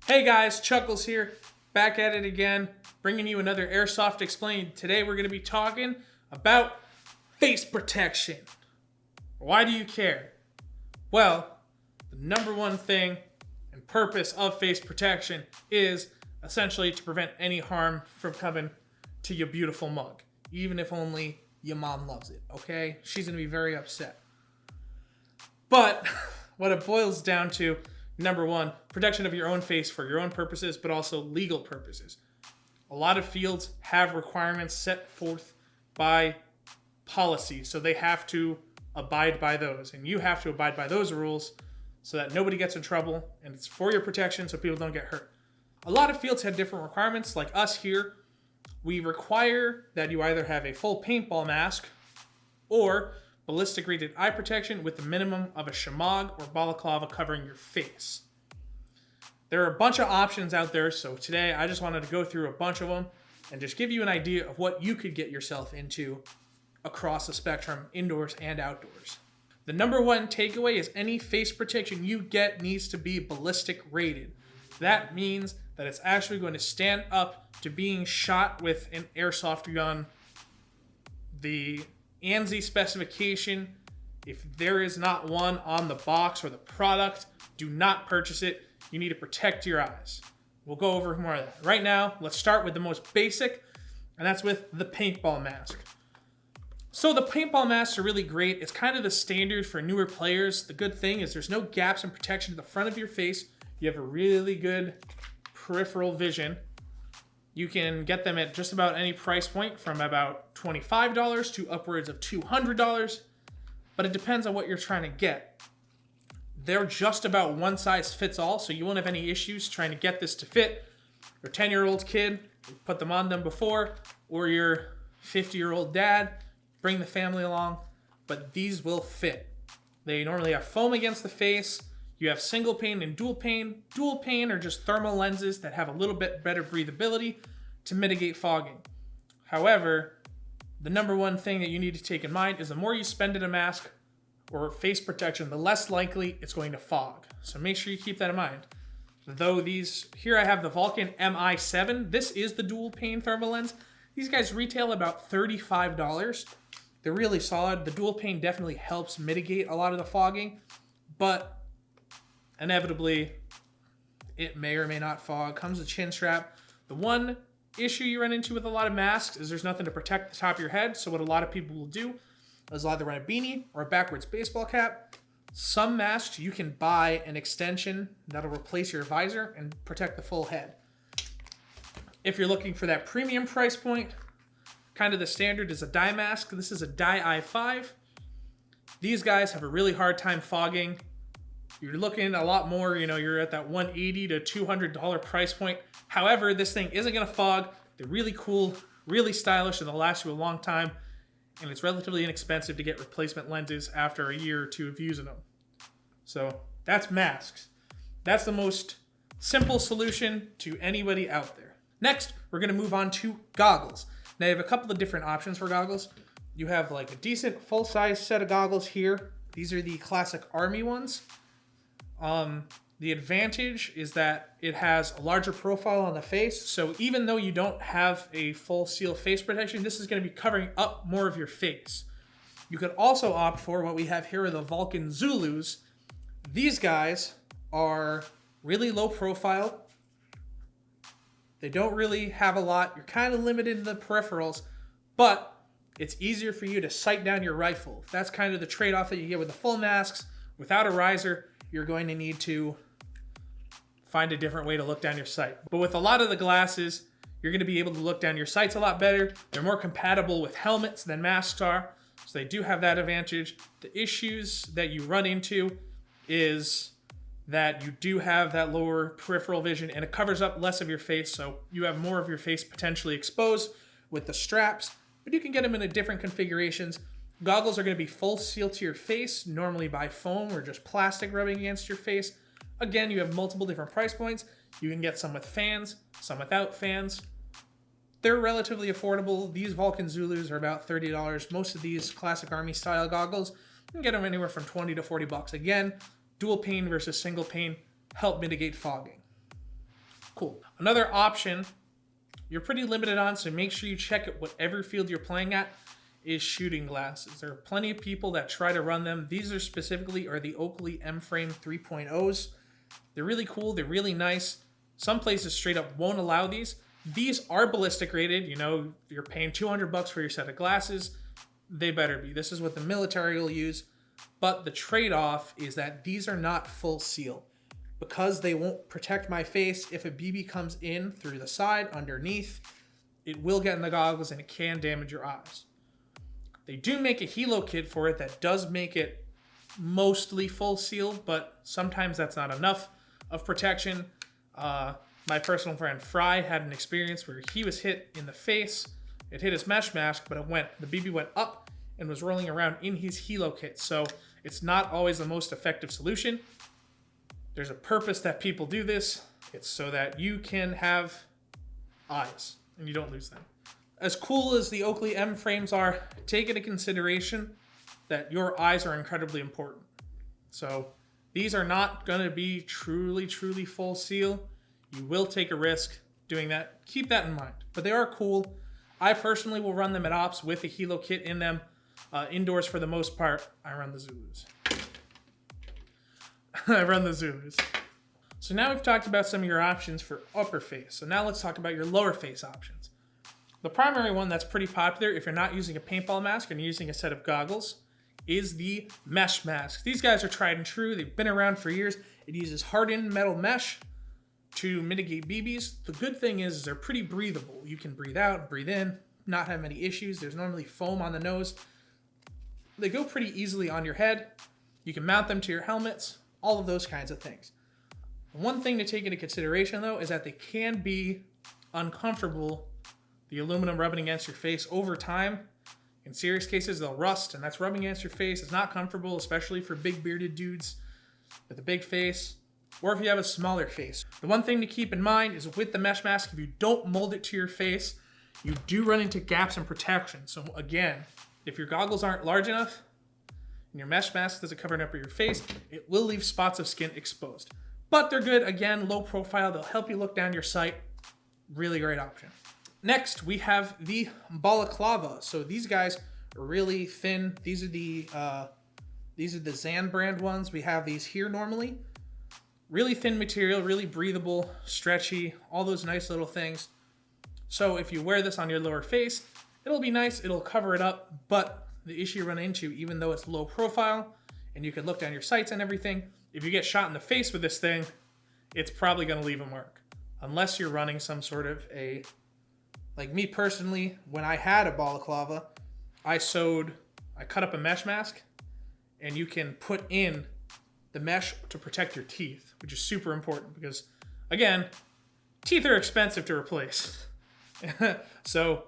Hey guys, Chuckles here, back at it again, bringing you another Airsoft Explained. Today we're going to be talking about face protection. Why do you care? Well, the number one thing and purpose of face protection is essentially to prevent any harm from coming to your beautiful mug, even if only your mom loves it, okay? She's going to be very upset. But what it boils down to, number one, protection of your own face for your own purposes, but also legal purposes. A lot of fields have requirements set forth by policy, so they have to abide by those. And you have to abide by those rules so that nobody gets in trouble, and it's for your protection so people don't get hurt. A lot of fields have different requirements. Like us here, we require that you either have a full paintball mask or ballistic rated eye protection with the minimum of a shamag or balaclava covering your face. There are a bunch of options out there, so today I just wanted to go through a bunch of them and just give you an idea of what you could get yourself into across the spectrum, indoors and outdoors. The number one takeaway is any face protection you get needs to be ballistic rated. That means that it's actually going to stand up to being shot with an airsoft gun. The ANSI specification, if there is not one on the box or the product, do not purchase it. You need to protect your eyes. We'll go over more of that. Right now, let's start with the most basic, and that's with the paintball mask. So the paintball masks are really great. It's kind of the standard for newer players. The good thing is there's no gaps in protection to the front of your face. You have a really good peripheral vision. You can get them at just about any price point from about $25 to upwards of $200, but it depends on what you're trying to get. They're just about one size fits all, so you won't have any issues trying to get this to fit. Your 10-year-old kid, put them on them before, or your 50-year-old dad, bring the family along, but these will fit. They normally have foam against the face. You have single pane and dual pane. Dual pane are just thermal lenses that have a little bit better breathability to mitigate fogging. However, the number one thing that you need to take in mind is the more you spend in a mask or face protection, the less likely it's going to fog. So make sure you keep that in mind. Though these, here I have the Vulcan MI7. This is the dual pane thermal lens. These guys retail about $35. They're really solid. The dual pane definitely helps mitigate a lot of the fogging, but inevitably, it may or may not fog. Comes with a chin strap. The one issue you run into with a lot of masks is there's nothing to protect the top of your head. So what a lot of people will do is either run a beanie or a backwards baseball cap. Some masks, you can buy an extension that'll replace your visor and protect the full head. If you're looking for that premium price point, kind of the standard is a dye mask. This is a dye i5. These guys have a really hard time fogging. You're looking a lot more, you're at that $180 to $200 price point. However, this thing isn't going to fog. They're really cool, really stylish, and they'll last you a long time. And it's relatively inexpensive to get replacement lenses after a year or two of using them. So that's masks. That's the most simple solution to anybody out there. Next, we're going to move on to goggles. Now, you have a couple of different options for goggles. You have like a decent full-size set of goggles here. These are the classic Army ones. The advantage is that it has a larger profile on the face. So even though you don't have a full seal face protection, this is going to be covering up more of your face. You could also opt for what we have here are the Vulcan Zulus. These guys are really low profile. They don't really have a lot. You're kind of limited in the peripherals, but it's easier for you to sight down your rifle. That's kind of the trade-off that you get with the full masks. Without a riser, you're going to need to find a different way to look down your sight. But with a lot of the glasses, you're going to be able to look down your sights a lot better. They're more compatible with helmets than masks are, so they do have that advantage. The issues that you run into is that you do have that lower peripheral vision and it covers up less of your face, so you have more of your face potentially exposed with the straps, but you can get them in different configurations. Goggles are going to be full seal to your face, normally by foam or just plastic rubbing against your face. Again, you have multiple different price points. You can get some with fans, some without fans. They're relatively affordable. These Vulcan Zulus are about $30. Most of these classic Army style goggles, you can get them anywhere from $20 to $40. Again, dual pane versus single pane help mitigate fogging. Cool. Another option you're pretty limited on, so make sure you check it whatever field you're playing at, is shooting glasses. There are plenty of people that try to run them. These are the Oakley M-Frame 3.0s. They're really cool. They're really nice. Some places straight up won't allow these. These are ballistic rated. You know, you're paying $200 for your set of glasses. They better be. This is what the military will use. But the trade-off is that these are not full seal. Because they won't protect my face, if a BB comes in through the side, underneath, it will get in the goggles and it can damage your eyes. They do make a helo kit for it that does make it mostly full seal, but sometimes that's not enough of protection. My personal friend Fry had an experience where he was hit in the face. It hit his mesh mask, but the BB went up and was rolling around in his helo kit. So it's not always the most effective solution. There's a purpose that people do this. It's so that you can have eyes and you don't lose them. As cool as the Oakley M frames are, take into consideration that your eyes are incredibly important. So these are not going to be truly full seal. You will take a risk doing that. Keep that in mind. But they are cool. I personally will run them at ops with a helo kit in them. Indoors, for the most part, I run the Zulus. I run the Zulus. So now we've talked about some of your options for upper face. So now let's talk about your lower face options. The primary one that's pretty popular, if you're not using a paintball mask and you're using a set of goggles, is the mesh mask. These guys are tried and true. They've been around for years. It uses hardened metal mesh to mitigate BBs. The good thing is they're pretty breathable. You can breathe out, breathe in, not have any issues. There's normally foam on the nose. They go pretty easily on your head. You can mount them to your helmets, all of those kinds of things. One thing to take into consideration, though, is that they can be uncomfortable. The aluminum rubbing against your face over time. In serious cases, they'll rust, and that's rubbing against your face. It's not comfortable, especially for big bearded dudes with a big face, or if you have a smaller face. The one thing to keep in mind is with the mesh mask, if you don't mold it to your face, you do run into gaps in protection. So again, if your goggles aren't large enough and your mesh mask doesn't cover up your face, it will leave spots of skin exposed. But they're good, again, low profile. They'll help you look down your sight. Really great option. Next, we have the Balaclava. So these guys are really thin. These are the Zan brand ones. We have these here normally. Really thin material, really breathable, stretchy, all those nice little things. So if you wear this on your lower face, it'll be nice, it'll cover it up, but the issue you run into, even though it's low profile and you can look down your sights and everything, if you get shot in the face with this thing, it's probably gonna leave a mark. Unless you're running some sort of like me personally, when I had a Balaclava, I cut up a mesh mask, and you can put in the mesh to protect your teeth, which is super important because, again, teeth are expensive to replace. So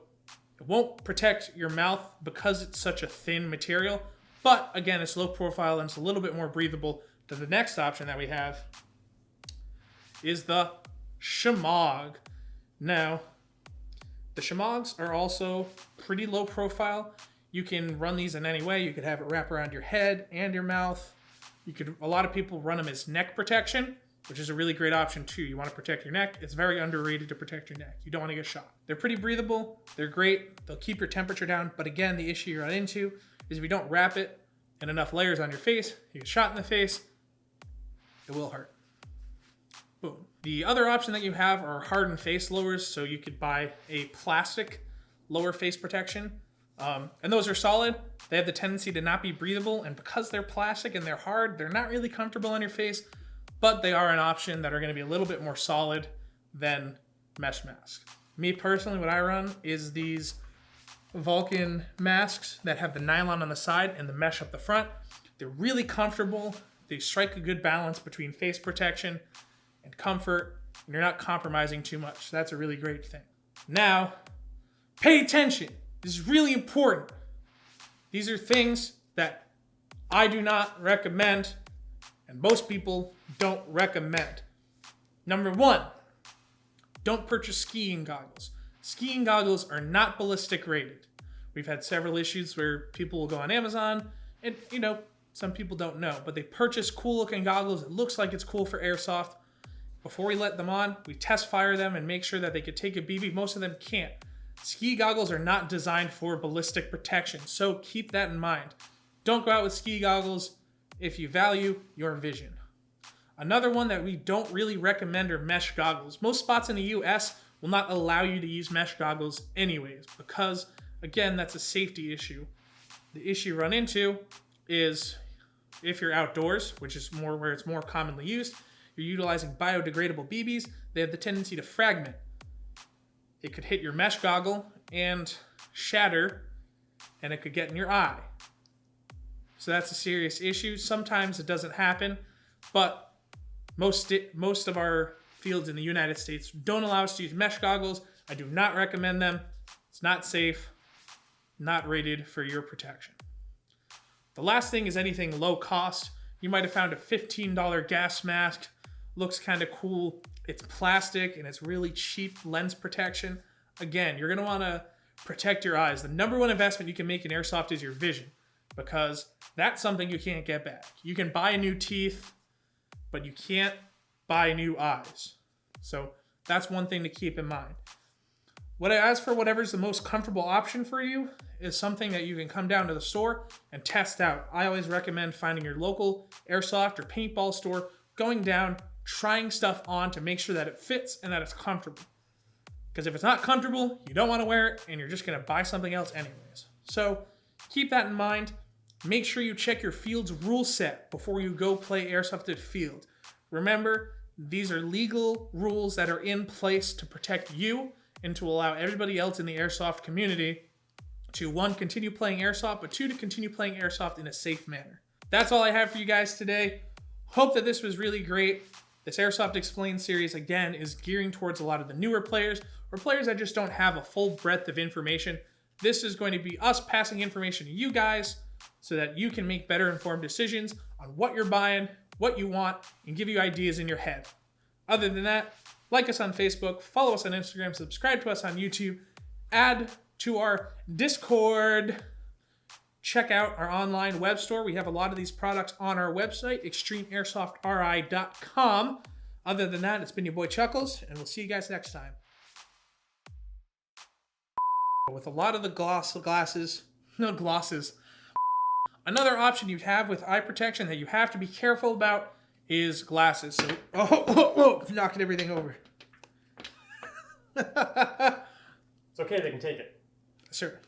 it won't protect your mouth because it's such a thin material, but again, it's low profile and it's a little bit more breathable. Then the next option that we have is the Shemagh. Now, the Shemaghs are also pretty low profile. You can run these in any way. You could have it wrap around your head and your mouth. A lot of people run them as neck protection, which is a really great option too. You want to protect your neck. It's very underrated to protect your neck. You don't want to get shot. They're pretty breathable. They're great. They'll keep your temperature down. But again, the issue you run into is if you don't wrap it in enough layers on your face, you get shot in the face, it will hurt. Boom. The other option that you have are hardened face lowers. So you could buy a plastic lower face protection. And those are solid. They have the tendency to not be breathable. And because they're plastic and they're hard, they're not really comfortable on your face. But they are an option that are going to be a little bit more solid than mesh masks. Me personally, what I run is these Vulcan masks that have the nylon on the side and the mesh up the front. They're really comfortable. They strike a good balance between face protection and comfort, and you're not compromising too much. So that's a really great thing. Now, pay attention. This is really important. These are things that I do not recommend, and most people don't recommend. Number one, don't purchase skiing goggles. Skiing goggles are not ballistic rated. We've had several issues where people will go on Amazon, and some people don't know, but they purchase cool looking goggles. It looks like it's cool for airsoft. before we let them on, we test fire them and make sure that they could take a BB. Most of them can't. Ski goggles are not designed for ballistic protection, so keep that in mind. Don't go out with ski goggles if you value your vision. Another one that we don't really recommend are mesh goggles. Most spots in the US will not allow you to use mesh goggles anyways because, again, that's a safety issue. The issue you run into is if you're outdoors, which is more where it's more commonly used, you're utilizing biodegradable BBs, they have the tendency to fragment. It could hit your mesh goggle and shatter, and it could get in your eye. So that's a serious issue. Sometimes it doesn't happen, but most of our fields in the United States don't allow us to use mesh goggles. I do not recommend them. It's not safe, not rated for your protection. The last thing is anything low cost. You might have found a $15 gas mask. Looks kind of cool. It's plastic and it's really cheap lens protection. Again, you're going to want to protect your eyes. The number one investment you can make in airsoft is your vision because that's something you can't get back. You can buy new teeth, but you can't buy new eyes. So that's one thing to keep in mind. As for whatever's the most comfortable option for you is something that you can come down to the store and test out. I always recommend finding your local airsoft or paintball store, going down, trying stuff on to make sure that it fits and that it's comfortable. Because if it's not comfortable, you don't want to wear it and you're just going to buy something else anyways. So keep that in mind. Make sure you check your field's rule set before you go play airsofted field. Remember, these are legal rules that are in place to protect you and to allow everybody else in the airsoft community to, one, continue playing airsoft, but two, to continue playing airsoft in a safe manner. That's all I have for you guys today. Hope that this was really great. This Airsoft Explained series, again, is gearing towards a lot of the newer players or players that just don't have a full breadth of information. This is going to be us passing information to you guys so that you can make better informed decisions on what you're buying, what you want, and give you ideas in your head. Other than that, like us on Facebook, follow us on Instagram, subscribe to us on YouTube, add to our Discord, check out our online web store. We have a lot of these products on our website, extremeairsoftri.com. Other than that, it's been your boy Chuckles, and we'll see you guys next time. With a lot of the glosses. Another option you have with eye protection that you have to be careful about is glasses. So, knocking everything over. It's okay, they can take it. Sure.